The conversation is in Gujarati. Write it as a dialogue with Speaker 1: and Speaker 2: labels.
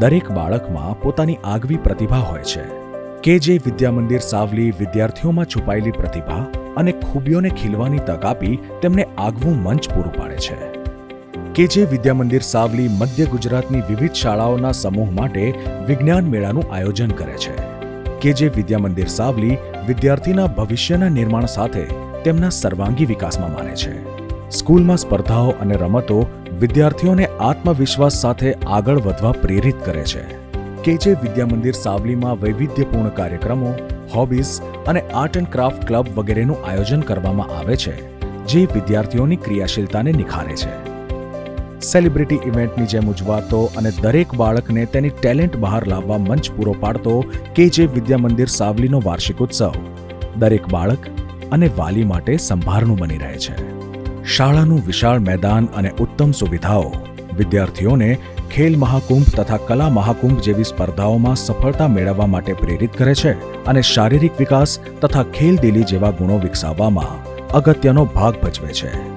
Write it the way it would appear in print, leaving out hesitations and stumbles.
Speaker 1: દરેક બાળકમાં પોતાની આગવી પ્રતિભા હોય છે. કેજે વિદ્યા મંદિર સાવલી વિદ્યાર્થીઓમાં છુપાયેલી પ્રતિભા અને ખૂબીઓને ખીલવાની તક આપી તેમને આગવું મંચ પૂરું પાડે છે. કેજે વિદ્યા મંદિર સાવલી મધ્ય ગુજરાતની વિવિધ શાળાઓના સમૂહ માટે વિજ્ઞાન મેળાનું આયોજન કરે છે. કેજે વિદ્યા મંદિર સાવલી વિદ્યાર્થીના ભવિષ્યના નિર્માણ સાથે તેમના સર્વાંગી વિકાસમાં માને છે. સ્કૂલમાં સ્પર્ધાઓ અને રમતો વિદ્યાર્થીઓને આત્મવિશ્વાસ સાથે આગળ વધવા પ્રેરિત કરે છે. કેજે વિદ્યા મંદિર સાવલીમાં વૈવિધ્યપૂર્ણ કાર્યક્રમો, હોબીઝ અને આર્ટ એન્ડ ક્રાફ્ટ ક્લબ વગેરેનું આયોજન કરવામાં આવે છે, જે વિદ્યાર્થીઓની ક્રિયાશીલતાને નિખારે છે. સેલિબ્રિટી ઇવેન્ટની જેમ ઉજવાતો અને દરેક બાળકને તેની ટેલેન્ટ બહાર લાવવા મંચ પૂરો પાડતો કેજે વિદ્યા મંદિર સાવલીનો વાર્ષિક ઉત્સવ દરેક બાળક અને વાલી માટે સંભારણું બની રહે છે. શાળાનું વિશાળ મેદાન અને ઉત્તમ સુવિધાઓ વિદ્યાર્થીઓને ખેલ મહાકુંભ તથા કલા મહાકુંભ જેવી સ્પર્ધાઓમાં સફળતા મેળવવા માટે પ્રેરિત કરે છે અને શારીરિક વિકાસ તથા ખેલદિલી જેવા ગુણો વિકસાવવામાં અગત્યનો ભાગ ભજવે છે.